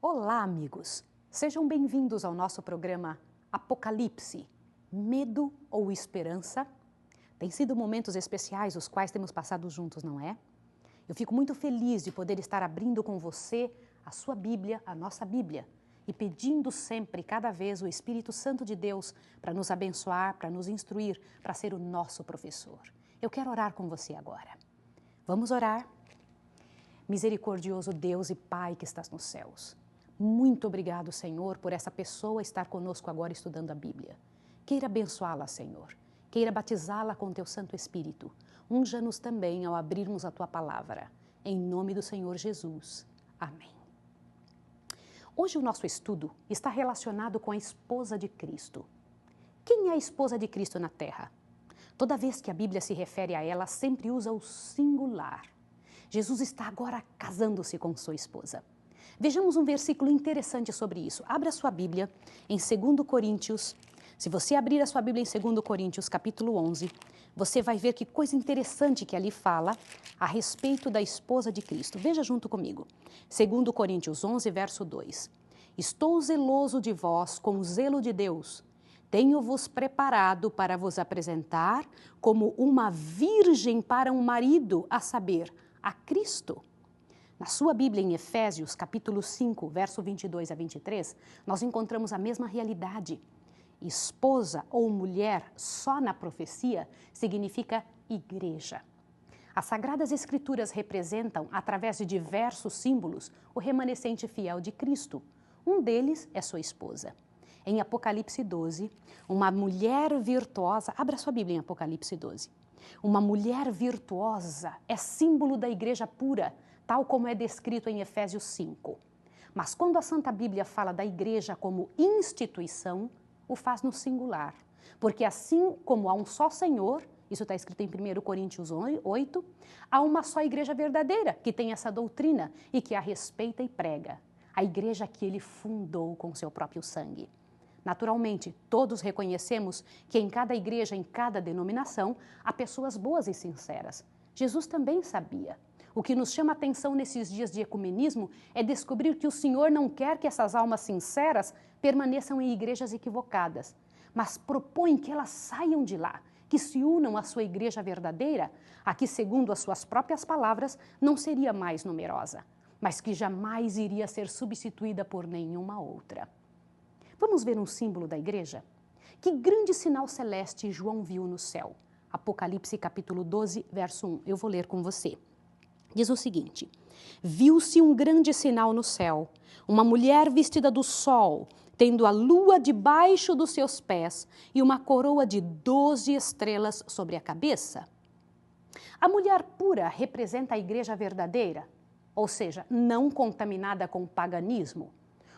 Olá, amigos! Sejam bem-vindos ao nosso programa Apocalipse, Medo ou Esperança? Tem sido momentos especiais os quais temos passado juntos, não é? Eu fico muito feliz de poder estar abrindo com você a sua Bíblia, a nossa Bíblia, e pedindo sempre, cada vez, o Espírito Santo de Deus para nos abençoar, para nos instruir, para ser o nosso professor. Eu quero orar com você agora. Vamos orar? Misericordioso Deus e Pai que estás nos céus, muito obrigado, Senhor, por essa pessoa estar conosco agora estudando a Bíblia. Queira abençoá-la, Senhor. Queira batizá-la com teu Santo Espírito. Unja-nos também ao abrirmos a tua palavra. Em nome do Senhor Jesus. Amém. Hoje o nosso estudo está relacionado com a esposa de Cristo. Quem é a esposa de Cristo na terra? Toda vez que a Bíblia se refere a ela, sempre usa o singular. Jesus está agora casando-se com sua esposa. Vejamos um versículo interessante sobre isso. Abra sua Bíblia em 2 Coríntios. Se você abrir a sua Bíblia em 2 Coríntios, capítulo 11, você vai ver que coisa interessante que ali fala a respeito da esposa de Cristo. Veja junto comigo. 2 Coríntios 11, verso 2. Estou zeloso de vós com o zelo de Deus. Tenho-vos preparado para vos apresentar como uma virgem para um marido, a saber, a Cristo. Na sua Bíblia, em Efésios, capítulo 5, verso 22 a 23, nós encontramos a mesma realidade. Esposa ou mulher, só na profecia, significa igreja. As Sagradas Escrituras representam, através de diversos símbolos, o remanescente fiel de Cristo. Um deles é sua esposa. Em Apocalipse 12, uma mulher virtuosa, abra sua Bíblia em Apocalipse 12. Uma mulher virtuosa é símbolo da igreja pura, tal como é descrito em Efésios 5. Mas quando a Santa Bíblia fala da igreja como instituição, o faz no singular. Porque assim como há um só Senhor, isso está escrito em 1 Coríntios 8, há uma só igreja verdadeira que tem essa doutrina e que a respeita e prega. A igreja que ele fundou com seu próprio sangue. Naturalmente, todos reconhecemos que em cada igreja, em cada denominação, há pessoas boas e sinceras. Jesus também sabia. O que nos chama a atenção nesses dias de ecumenismo é descobrir que o Senhor não quer que essas almas sinceras permaneçam em igrejas equivocadas, mas propõe que elas saiam de lá, que se unam à sua igreja verdadeira, a que, segundo as suas próprias palavras, não seria mais numerosa, mas que jamais iria ser substituída por nenhuma outra. Vamos ver um símbolo da igreja? Que grande sinal celeste João viu no céu? Apocalipse capítulo 12, verso 1. Eu vou ler com você. Diz o seguinte: viu-se um grande sinal no céu, uma mulher vestida do sol, tendo a lua debaixo dos seus pés e uma coroa de 12 estrelas sobre a cabeça. A mulher pura representa a igreja verdadeira, ou seja, não contaminada com o paganismo.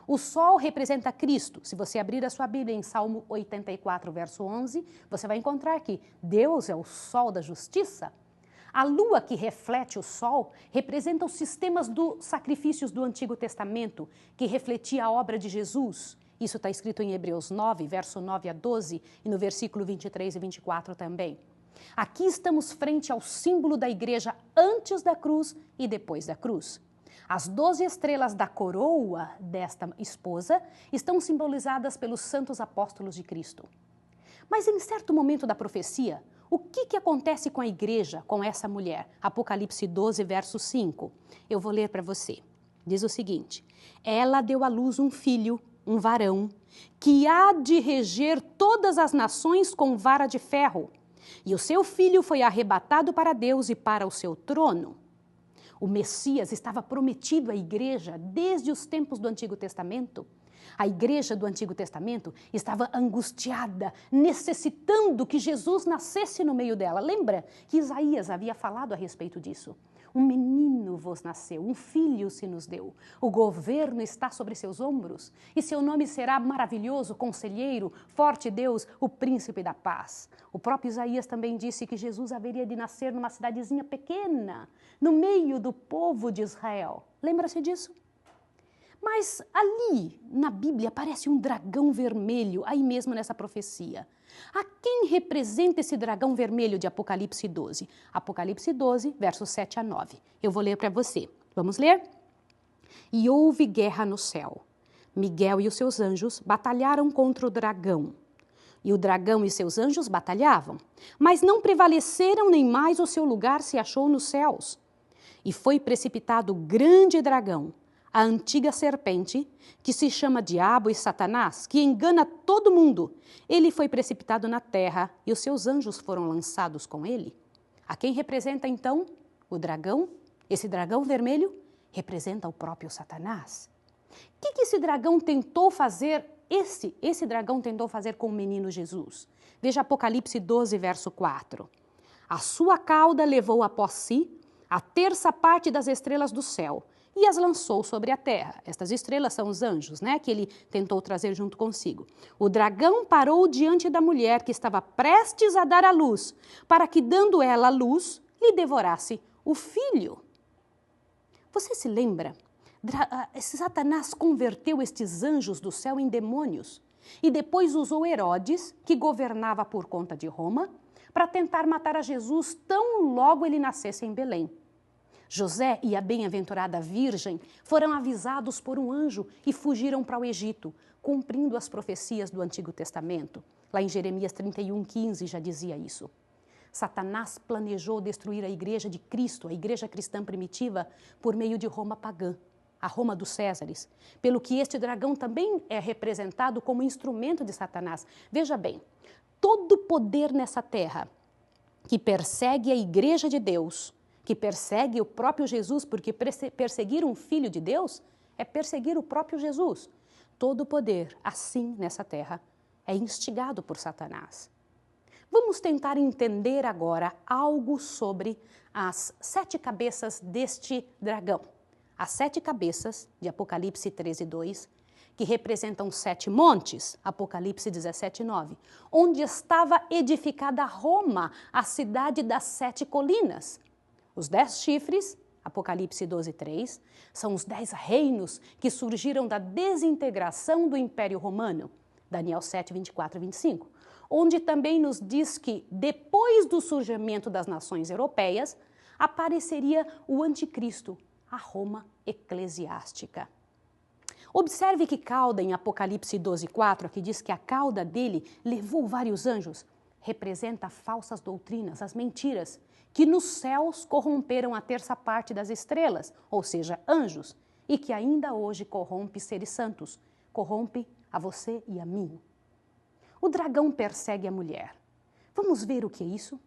O sol representa Cristo. Se você abrir a sua Bíblia em Salmo 84, verso 11, você vai encontrar que Deus é o sol da justiça. A lua que reflete o sol representa os sistemas dos sacrifícios do Antigo Testamento, que refletia a obra de Jesus. Isso está escrito em Hebreus 9, verso 9 a 12, e no versículo 23 e 24 também. Aqui estamos frente ao símbolo da igreja antes da cruz e depois da cruz. As 12 estrelas da coroa desta esposa estão simbolizadas pelos santos apóstolos de Cristo. Mas em certo momento da profecia, o que acontece com a igreja, com essa mulher? Apocalipse 12, verso 5. Eu vou ler para você. Diz o seguinte: ela deu à luz um filho, um varão, que há de reger todas as nações com vara de ferro. E o seu filho foi arrebatado para Deus e para o seu trono. O Messias estava prometido à igreja desde os tempos do Antigo Testamento. A igreja do Antigo Testamento estava angustiada, necessitando que Jesus nascesse no meio dela. Lembra que Isaías havia falado a respeito disso? Um menino vos nasceu, um filho se nos deu. O governo está sobre seus ombros e seu nome será maravilhoso, conselheiro, forte Deus, o príncipe da paz. O próprio Isaías também disse que Jesus haveria de nascer numa cidadezinha pequena, no meio do povo de Israel. Lembra-se disso? Mas ali, na Bíblia, aparece um dragão vermelho, aí mesmo nessa profecia. A quem representa esse dragão vermelho de Apocalipse 12? Apocalipse 12, versos 7 a 9. Eu vou ler para você. Vamos ler? E houve guerra no céu. Miguel e os seus anjos batalharam contra o dragão. E o dragão e seus anjos batalhavam, mas não prevaleceram, nem mais o seu lugar se achou nos céus. E foi precipitado o grande dragão, a antiga serpente, que se chama Diabo e Satanás, que engana todo mundo. Ele foi precipitado na terra e os seus anjos foram lançados com ele. A quem representa então o dragão? Esse dragão vermelho representa o próprio Satanás. O que esse dragão tentou fazer? Esse dragão tentou fazer com o menino Jesus. Veja Apocalipse 12, verso 4. A sua cauda levou após si a terça parte das estrelas do céu e as lançou sobre a terra. Estas estrelas são os anjos, né, que ele tentou trazer junto consigo. O dragão parou diante da mulher que estava prestes a dar à luz, para que, dando ela a luz, lhe devorasse o filho. Você se lembra? Satanás converteu estes anjos do céu em demônios e depois usou Herodes, que governava por conta de Roma, para tentar matar a Jesus tão logo ele nascesse em Belém. José e a bem-aventurada Virgem foram avisados por um anjo e fugiram para o Egito, cumprindo as profecias do Antigo Testamento. Lá em Jeremias 31:15 já dizia isso. Satanás planejou destruir a igreja de Cristo, a igreja cristã primitiva, por meio de Roma pagã, a Roma dos Césares, pelo que este dragão também é representado como instrumento de Satanás. Veja bem, todo poder nessa terra que persegue a igreja de Deus, que persegue o próprio Jesus, porque perseguir um filho de Deus é perseguir o próprio Jesus. Todo poder, assim, nessa terra, é instigado por Satanás. Vamos tentar entender agora algo sobre as 7 cabeças deste dragão. As 7 cabeças, de Apocalipse 13:2, que representam 7 montes, Apocalipse 17:9, onde estava edificada Roma, a cidade das 7 colinas. Os 10 chifres, Apocalipse 12:3, são os 10 reinos que surgiram da desintegração do Império Romano, Daniel 7, 24 e 25, onde também nos diz que, depois do surgimento das nações europeias, apareceria o anticristo, a Roma eclesiástica. Observe que cauda em Apocalipse 12:4, que diz que a cauda dele levou vários anjos, representa falsas doutrinas, as mentiras, que nos céus corromperam a terça parte das estrelas, ou seja, anjos, e que ainda hoje corrompe seres santos, corrompe a você e a mim. O dragão persegue a mulher. Vamos ver o que é isso?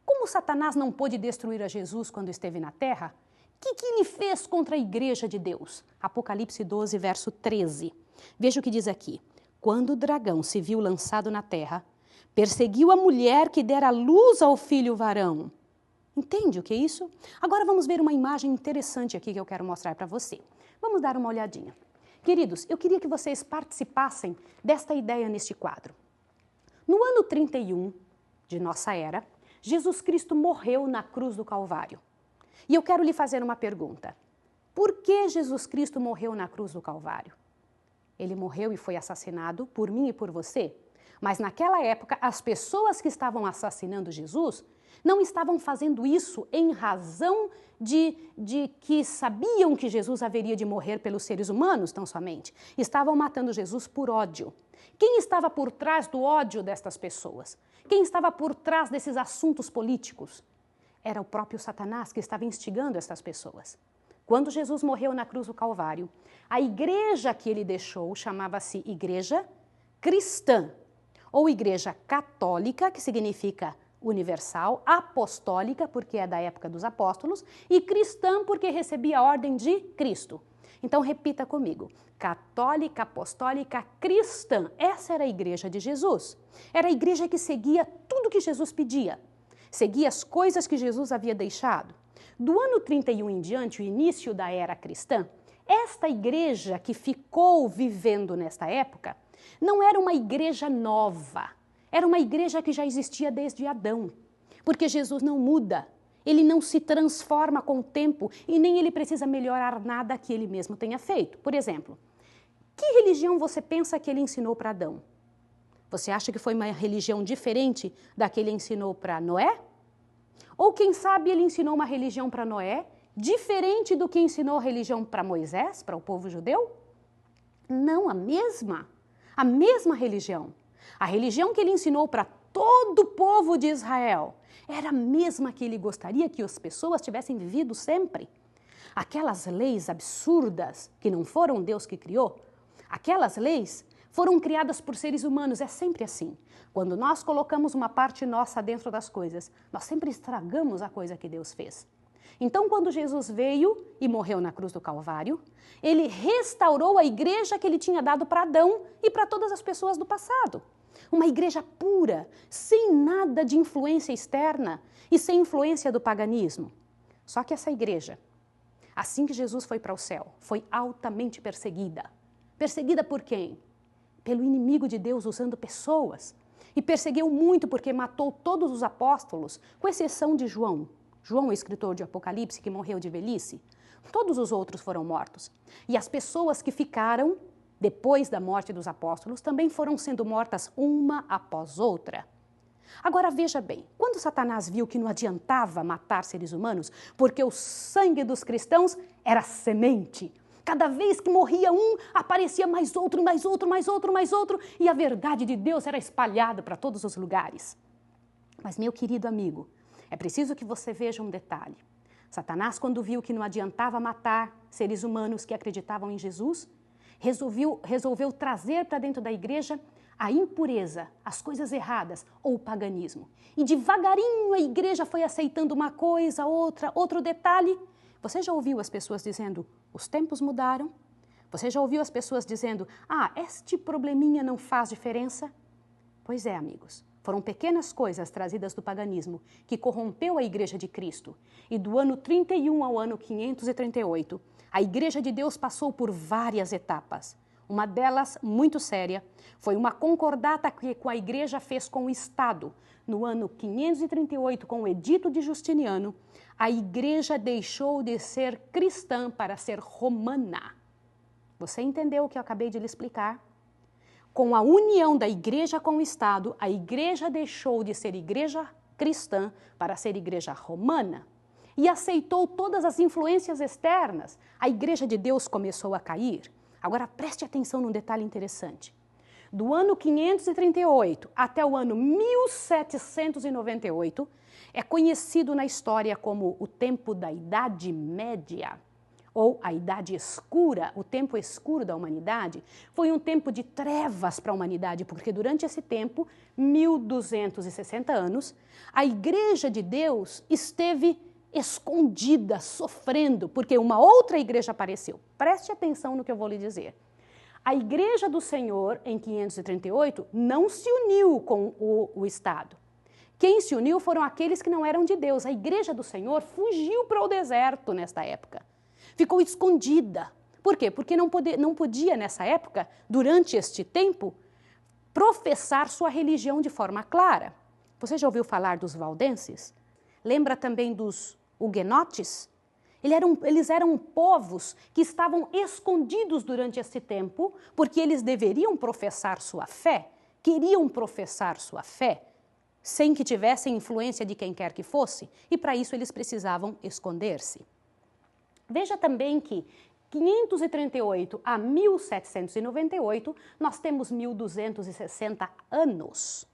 Como Satanás não pôde destruir a Jesus quando esteve na terra, o que ele fez contra a igreja de Deus? Apocalipse 12, verso 13. Veja o que diz aqui. Quando o dragão se viu lançado na terra, perseguiu a mulher que dera luz ao filho varão. Entende o que é isso? Agora vamos ver uma imagem interessante aqui que eu quero mostrar para você. Vamos dar uma olhadinha. Queridos, eu queria que vocês participassem desta ideia neste quadro. No ano 31 de nossa era, Jesus Cristo morreu na cruz do Calvário. E eu quero lhe fazer uma pergunta. Por que Jesus Cristo morreu na cruz do Calvário? Ele morreu e foi assassinado por mim e por você. Mas naquela época, as pessoas que estavam assassinando Jesus não estavam fazendo isso em razão de que sabiam que Jesus haveria de morrer pelos seres humanos, tão somente. Estavam matando Jesus por ódio. Quem estava por trás do ódio destas pessoas? Quem estava por trás desses assuntos políticos? Era o próprio Satanás que estava instigando essas pessoas. Quando Jesus morreu na cruz do Calvário, a igreja que ele deixou chamava-se Igreja Cristã, ou Igreja Católica, que significa universal, apostólica, porque é da época dos apóstolos, e cristã, porque recebia a ordem de Cristo. Então, repita comigo. Católica, apostólica, cristã. Essa era a igreja de Jesus. Era a igreja que seguia tudo que Jesus pedia. Seguia as coisas que Jesus havia deixado. Do ano 31 em diante, o início da era cristã, esta igreja que ficou vivendo nesta época, não era uma igreja nova. Era uma igreja que já existia desde Adão. Porque Jesus não muda. Ele não se transforma com o tempo e nem ele precisa melhorar nada que ele mesmo tenha feito. Por exemplo, que religião você pensa que ele ensinou para Adão? Você acha que foi uma religião diferente da que ele ensinou para Noé? Ou quem sabe ele ensinou uma religião para Noé Diferente do que ensinou a religião para Moisés, para o povo judeu? Não, a mesma religião. A religião que ele ensinou para todo o povo de Israel era a mesma que ele gostaria que as pessoas tivessem vivido sempre. Aquelas leis absurdas que não foram Deus que criou, aquelas leis foram criadas por seres humanos, é sempre assim. Quando nós colocamos uma parte nossa dentro das coisas, nós sempre estragamos a coisa que Deus fez. Então, quando Jesus veio e morreu na cruz do Calvário, ele restaurou a igreja que ele tinha dado para Adão e para todas as pessoas do passado. Uma igreja pura, sem nada de influência externa e sem influência do paganismo. Só que essa igreja, assim que Jesus foi para o céu, foi altamente perseguida. Perseguida por quem? Pelo inimigo de Deus usando pessoas. E perseguiu muito porque matou todos os apóstolos, com exceção de João. João, o escritor de Apocalipse, que morreu de velhice. Todos os outros foram mortos. E as pessoas que ficaram depois da morte dos apóstolos também foram sendo mortas uma após outra. Agora veja bem, quando Satanás viu que não adiantava matar seres humanos, porque o sangue dos cristãos era semente. Cada vez que morria um, aparecia mais outro, mais outro, mais outro, mais outro, e a verdade de Deus era espalhada para todos os lugares. Mas, meu querido amigo, é preciso que você veja um detalhe. Satanás, quando viu que não adiantava matar seres humanos que acreditavam em Jesus, resolveu trazer para dentro da igreja a impureza, as coisas erradas ou o paganismo. E devagarinho a igreja foi aceitando uma coisa, outra, outro detalhe. Você já ouviu as pessoas dizendo, os tempos mudaram? Você já ouviu as pessoas dizendo, este probleminha não faz diferença? Pois é, amigos. Foram pequenas coisas trazidas do paganismo que corrompeu a Igreja de Cristo. E do ano 31 ao ano 538, a Igreja de Deus passou por várias etapas. Uma delas, muito séria, foi uma concordata que a Igreja fez com o Estado. No ano 538, com o Edito de Justiniano, a Igreja deixou de ser cristã para ser romana. Você entendeu o que eu acabei de lhe explicar? Com a união da igreja com o Estado, a igreja deixou de ser igreja cristã para ser igreja romana e aceitou todas as influências externas. A igreja de Deus começou a cair. Agora preste atenção num detalhe interessante. Do ano 538 até o ano 1798, é conhecido na história como o tempo da Idade Média, ou a Idade Escura, o tempo escuro da humanidade. Foi um tempo de trevas para a humanidade, porque durante esse tempo, 1260 anos, a Igreja de Deus esteve escondida, sofrendo, porque uma outra igreja apareceu. Preste atenção no que eu vou lhe dizer. A Igreja do Senhor, em 538, não se uniu com o Estado. Quem se uniu foram aqueles que não eram de Deus. A Igreja do Senhor fugiu para o deserto nesta época. Ficou escondida. Por quê? Porque não podia, nessa época, durante este tempo, professar sua religião de forma clara. Você já ouviu falar dos valdenses? Lembra também dos huguenotes? Eles eram povos que estavam escondidos durante esse tempo, porque eles deveriam professar sua fé, queriam professar sua fé, sem que tivessem influência de quem quer que fosse, e para isso eles precisavam esconder-se. Veja também que 538 a 1798, nós temos 1260 anos.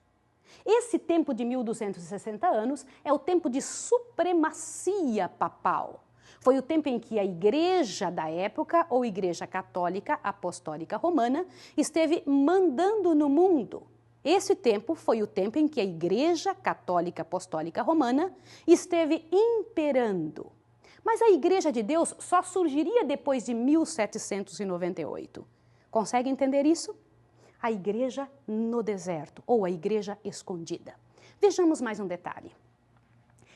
Esse tempo de 1260 anos é o tempo de supremacia papal. Foi o tempo em que a igreja da época, ou igreja católica apostólica romana, esteve mandando no mundo. Esse tempo foi o tempo em que a igreja católica apostólica romana esteve imperando. Mas a Igreja de Deus só surgiria depois de 1798. Consegue entender isso? A igreja no deserto, ou a igreja escondida. Vejamos mais um detalhe.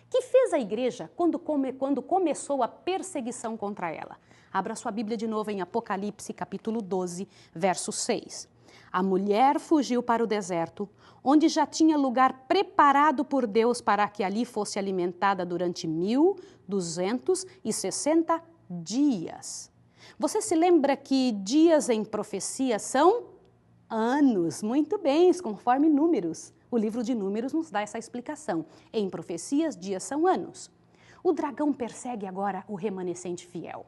O que fez a igreja quando começou a perseguição contra ela? Abra sua Bíblia de novo em Apocalipse, capítulo 12, verso 6. A mulher fugiu para o deserto, onde já tinha lugar preparado por Deus para que ali fosse alimentada durante 1260 dias. Você se lembra que dias em profecia são anos? Muito bem, conforme Números. O livro de Números nos dá essa explicação. Em profecias, dias são anos. O dragão persegue agora o remanescente fiel.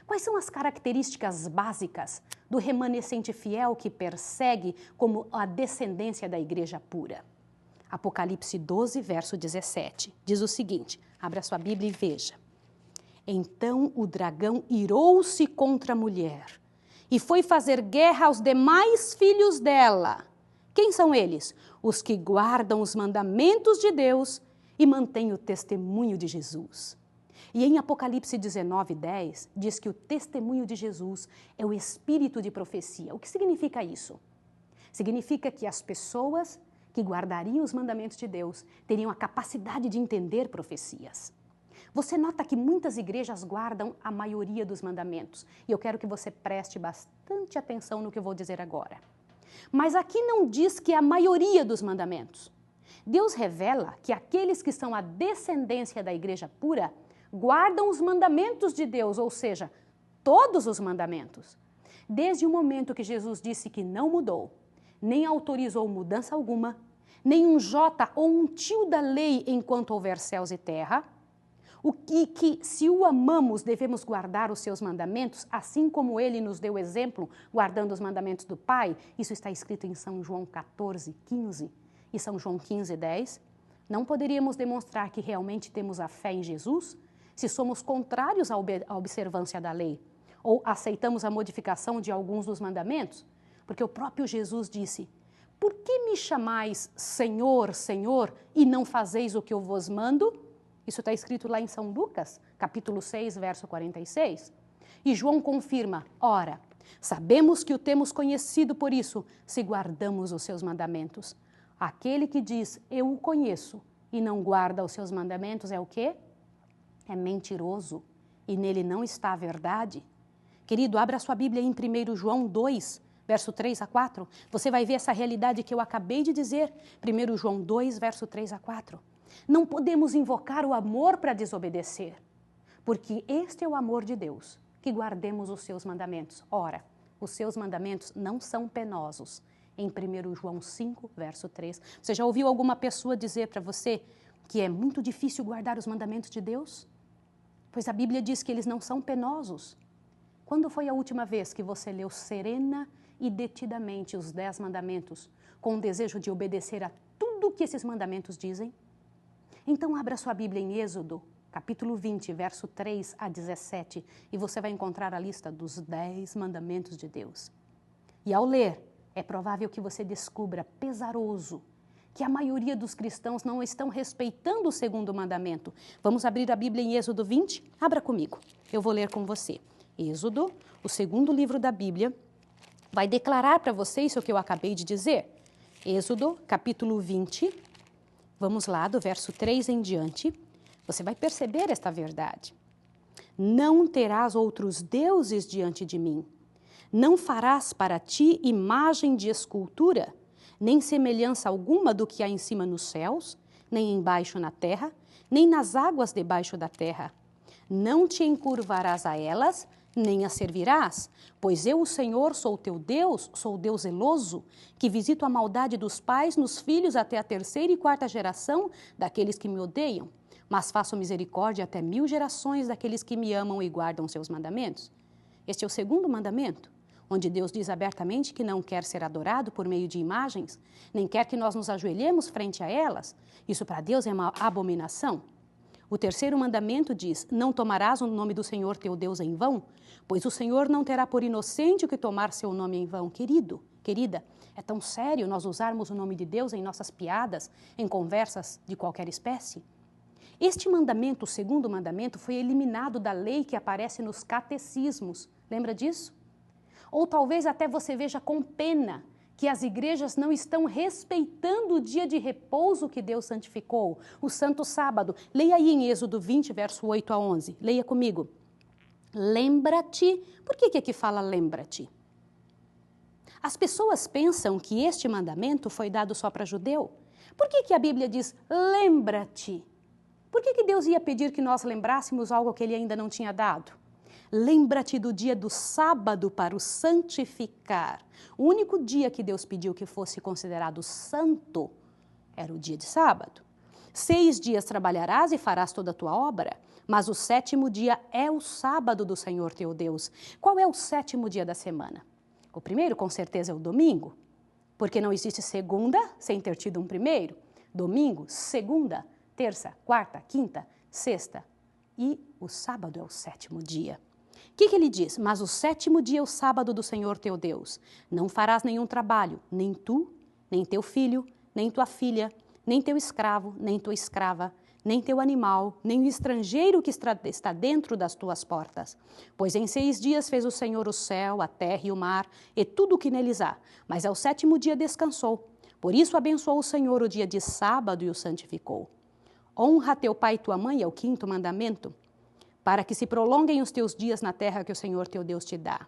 Quais são as características básicas do remanescente fiel que persegue como a descendência da igreja pura? Apocalipse 12, verso 17, diz o seguinte, abra sua Bíblia e veja. Então o dragão irou-se contra a mulher e foi fazer guerra aos demais filhos dela. Quem são eles? Os que guardam os mandamentos de Deus e mantêm o testemunho de Jesus. E em Apocalipse 19, 10, diz que o testemunho de Jesus é o espírito de profecia. O que significa isso? Significa que as pessoas que guardariam os mandamentos de Deus teriam a capacidade de entender profecias. Você nota que muitas igrejas guardam a maioria dos mandamentos. E eu quero que você preste bastante atenção no que eu vou dizer agora. Mas aqui não diz que é a maioria dos mandamentos. Deus revela que aqueles que são a descendência da igreja pura guardam os mandamentos de Deus, ou seja, todos os mandamentos. Desde o momento que Jesus disse que não mudou, nem autorizou mudança alguma, nem um jota ou um tio da lei enquanto houver céus e terra, que se o amamos devemos guardar os seus mandamentos, assim como ele nos deu exemplo, guardando os mandamentos do Pai. Isso está escrito em São João 14, 15 e São João 15, 10. Não poderíamos demonstrar que realmente temos a fé em Jesus se somos contrários à observância da lei ou aceitamos a modificação de alguns dos mandamentos? Porque o próprio Jesus disse, por que me chamais Senhor, Senhor, e não fazeis o que eu vos mando? Isso está escrito lá em São Lucas, capítulo 6, verso 46. E João confirma, ora, sabemos que o temos conhecido por isso, se guardamos os seus mandamentos. Aquele que diz, eu o conheço, e não guarda os seus mandamentos, é o quê? É mentiroso, e nele não está a verdade. Querido, abra sua Bíblia em 1 João 2, verso 3 a 4. Você vai ver essa realidade que eu acabei de dizer. 1 João 2, verso 3 a 4. Não podemos invocar o amor para desobedecer, porque este é o amor de Deus, que guardemos os seus mandamentos. Ora, os seus mandamentos não são penosos. Em 1 João 5, verso 3. Você já ouviu alguma pessoa dizer para você que é muito difícil guardar os mandamentos de Deus? Pois a Bíblia diz que eles não são penosos. Quando foi a última vez que você leu serena e detidamente os 10 mandamentos, com o desejo de obedecer a tudo que esses mandamentos dizem? Então abra sua Bíblia em Êxodo, capítulo 20, verso 3 a 17, e você vai encontrar a lista dos 10 mandamentos de Deus. E ao ler, é provável que você descubra pesaroso que a maioria dos cristãos não estão respeitando o segundo mandamento. Vamos abrir a Bíblia em Êxodo 20? Abra comigo, eu vou ler com você. Êxodo, o segundo livro da Bíblia, vai declarar para você isso que eu acabei de dizer. Êxodo, capítulo 20, vamos lá, do verso 3 em diante, você vai perceber esta verdade. Não terás outros deuses diante de mim. Não farás para ti imagem de escultura, nem semelhança alguma do que há em cima nos céus, nem embaixo na terra, nem nas águas debaixo da terra. Não te encurvarás a elas, nem as servirás, pois eu, o Senhor, sou teu Deus, sou Deus zeloso, que visito a maldade dos pais nos filhos até a 3ª e 4ª geração daqueles que me odeiam, mas faço misericórdia até 1000 gerações daqueles que me amam e guardam seus mandamentos. Este é o segundo mandamento, onde Deus diz abertamente que não quer ser adorado por meio de imagens, nem quer que nós nos ajoelhemos frente a elas. Isso para Deus é uma abominação. O terceiro mandamento diz, não tomarás o nome do Senhor teu Deus em vão, pois o Senhor não terá por inocente o que tomar seu nome em vão. Querido, querida, é tão sério nós usarmos o nome de Deus em nossas piadas, em conversas de qualquer espécie? Este mandamento, o segundo mandamento, foi eliminado da lei que aparece nos catecismos. Lembra disso? Ou talvez até você veja com pena que as igrejas não estão respeitando o dia de repouso que Deus santificou, o santo sábado. Leia aí em Êxodo 20, verso 8 a 11. Leia comigo. Lembra-te. Por que aqui fala lembra-te? As pessoas pensam que este mandamento foi dado só para judeu. Por que a Bíblia diz lembra-te? Por que Deus ia pedir que nós lembrássemos algo que ele ainda não tinha dado? Lembra-te do dia do sábado para o santificar. O único dia que Deus pediu que fosse considerado santo era o dia de sábado. 6 dias trabalharás e farás toda a tua obra, Mas o sétimo dia é o sábado do Senhor teu Deus. Qual é o sétimo dia da semana? O primeiro, com certeza, é o domingo, porque não existe segunda sem ter tido um primeiro. Domingo, segunda, terça, quarta, quinta, sexta. E o sábado é o sétimo dia. O que ele diz? Mas o sétimo dia é o sábado do Senhor teu Deus. Não farás nenhum trabalho, nem tu, nem teu filho, nem tua filha, nem teu escravo, nem tua escrava, nem teu animal, nem o estrangeiro que está dentro das tuas portas. Pois em 6 dias fez o Senhor o céu, a terra e o mar, e tudo o que neles há. Mas ao sétimo dia descansou. Por isso abençoou o Senhor o dia de sábado e o santificou. Honra teu pai e tua mãe, é o 5º mandamento, para que se prolonguem os teus dias na terra que o Senhor teu Deus te dá.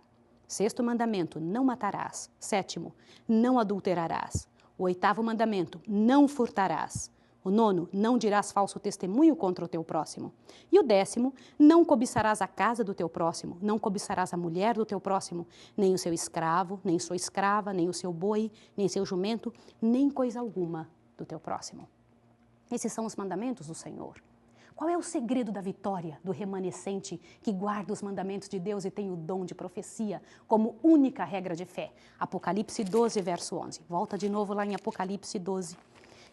6º mandamento, não matarás. 7º, não adulterarás. O 8º mandamento, não furtarás. O 9º, não dirás falso testemunho contra o teu próximo. E o 10º, não cobiçarás a casa do teu próximo, não cobiçarás a mulher do teu próximo, nem o seu escravo, nem sua escrava, nem o seu boi, nem seu jumento, nem coisa alguma do teu próximo. Esses são os mandamentos do Senhor. Qual é o segredo da vitória do remanescente que guarda os mandamentos de Deus e tem o dom de profecia como única regra de fé? Apocalipse 12, verso 11. Volta de novo lá em Apocalipse 12.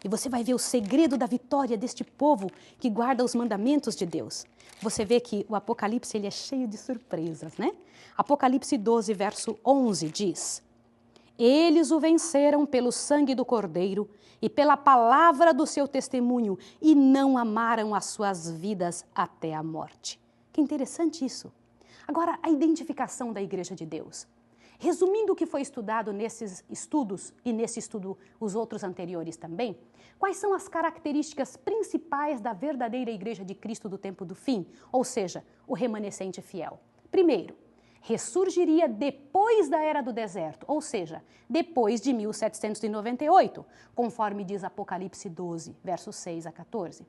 E você vai ver o segredo da vitória deste povo que guarda os mandamentos de Deus. Você vê que o Apocalipse ele é cheio de surpresas, né? Apocalipse 12, verso 11 diz: Eles o venceram pelo sangue do Cordeiro e pela palavra do seu testemunho, e não amaram as suas vidas até a morte. Que interessante isso. Agora, a identificação da Igreja de Deus. Resumindo o que foi estudado nesses estudos, e nesse estudo os outros anteriores também, quais são as características principais da verdadeira Igreja de Cristo do tempo do fim, ou seja, o remanescente fiel? Primeiro, ressurgiria depois da Era do Deserto, ou seja, depois de 1798, conforme diz Apocalipse 12, versos 6 a 14.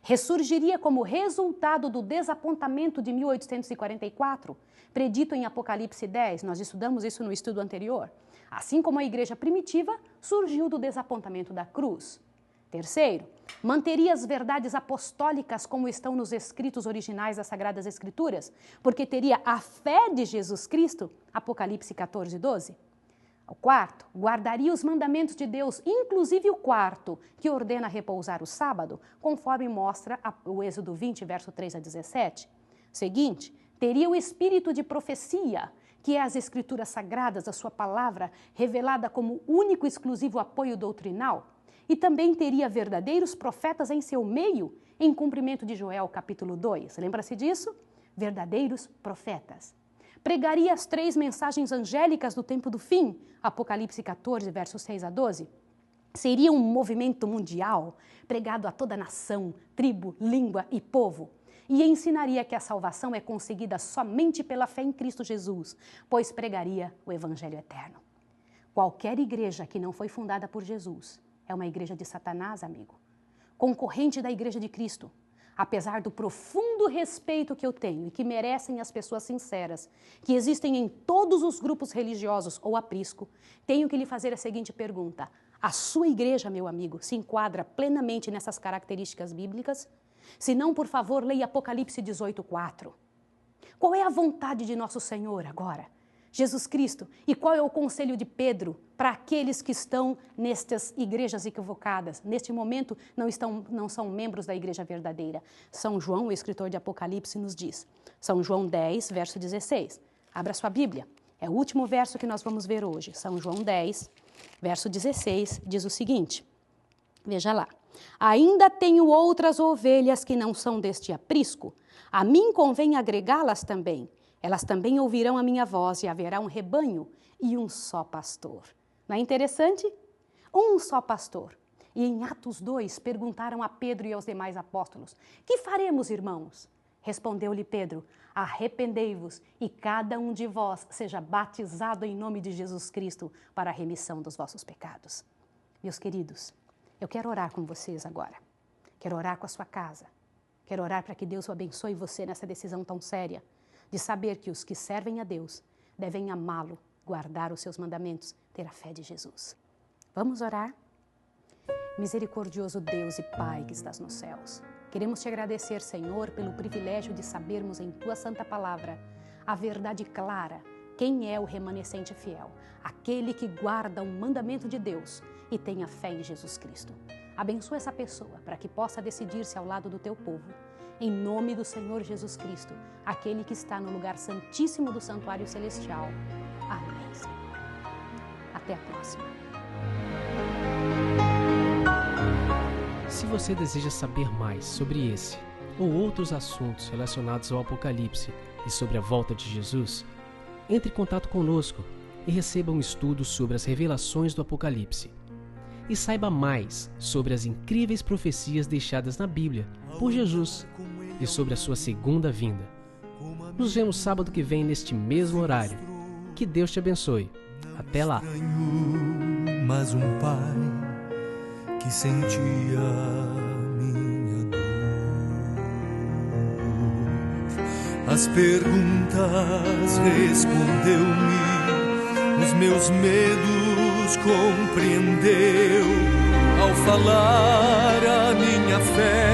Ressurgiria como resultado do desapontamento de 1844, predito em Apocalipse 10, nós estudamos isso no estudo anterior. Assim como a igreja primitiva surgiu do desapontamento da cruz. Terceiro, manteria as verdades apostólicas como estão nos escritos originais das Sagradas Escrituras, porque teria a fé de Jesus Cristo, Apocalipse 14, 12. O quarto, guardaria os mandamentos de Deus, inclusive o quarto, que ordena repousar o sábado, conforme mostra o Êxodo 20, verso 3 a 17. Seguinte, teria o espírito de profecia, que é as Escrituras Sagradas, a sua palavra, revelada como único e exclusivo apoio doutrinal. E também teria verdadeiros profetas em seu meio, em cumprimento de Joel, capítulo 2. Lembra-se disso? Verdadeiros profetas. Pregaria as 3 mensagens angélicas do tempo do fim, Apocalipse 14, versos 6 a 12. Seria um movimento mundial, pregado a toda nação, tribo, língua e povo. E ensinaria que a salvação é conseguida somente pela fé em Cristo Jesus, pois pregaria o Evangelho eterno. Qualquer igreja que não foi fundada por Jesus é uma igreja de Satanás, amigo. Concorrente da Igreja de Cristo. Apesar do profundo respeito que eu tenho e que merecem as pessoas sinceras, que existem em todos os grupos religiosos ou aprisco, tenho que lhe fazer a seguinte pergunta: a sua igreja, meu amigo, se enquadra plenamente nessas características bíblicas? Se não, por favor, leia Apocalipse 18, 4. Qual é a vontade de nosso Senhor agora? Jesus Cristo. E qual é o conselho de Pedro para aqueles que estão nestas igrejas equivocadas? Neste momento não são membros da igreja verdadeira. São João, o escritor de Apocalipse, nos diz. São João 10, verso 16. Abra sua Bíblia. É o último verso que nós vamos ver hoje. São João 10, verso 16, diz o seguinte. Veja lá. Ainda tenho outras ovelhas que não são deste aprisco. A mim convém agregá-las também. Elas também ouvirão a minha voz e haverá um rebanho e um só pastor. Não é interessante? Um só pastor. E em Atos 2 perguntaram a Pedro e aos demais apóstolos: que faremos, irmãos? Respondeu-lhe Pedro: arrependei-vos e cada um de vós seja batizado em nome de Jesus Cristo para a remissão dos vossos pecados. Meus queridos, eu quero orar com vocês agora. Quero orar com a sua casa. Quero orar para que Deus abençoe você nessa decisão tão séria de saber que os que servem a Deus devem amá-lo, guardar os seus mandamentos, ter a fé de Jesus. Vamos orar? Misericordioso Deus e Pai que estás nos céus, Queremos te agradecer, Senhor, pelo privilégio de sabermos em Tua Santa Palavra a verdade clara, quem é o remanescente fiel, aquele que guarda o mandamento de Deus e tenha fé em Jesus Cristo. Abençoa essa pessoa para que possa decidir-se ao lado do Teu povo. Em nome do Senhor Jesus Cristo, aquele que está no lugar santíssimo do santuário celestial. Amém, Senhor. Até a próxima. Se você deseja saber mais sobre esse ou outros assuntos relacionados ao Apocalipse e sobre a volta de Jesus, entre em contato conosco e receba um estudo sobre as revelações do Apocalipse. E saiba mais sobre as incríveis profecias deixadas na Bíblia por Jesus e sobre a sua segunda vinda. Nos vemos sábado que vem neste mesmo horário. Que Deus te abençoe. Até lá. Mas um pai que sentia minha dor. As perguntas respondeu-me, os meus medos compreendeu. Ao falar a minha fé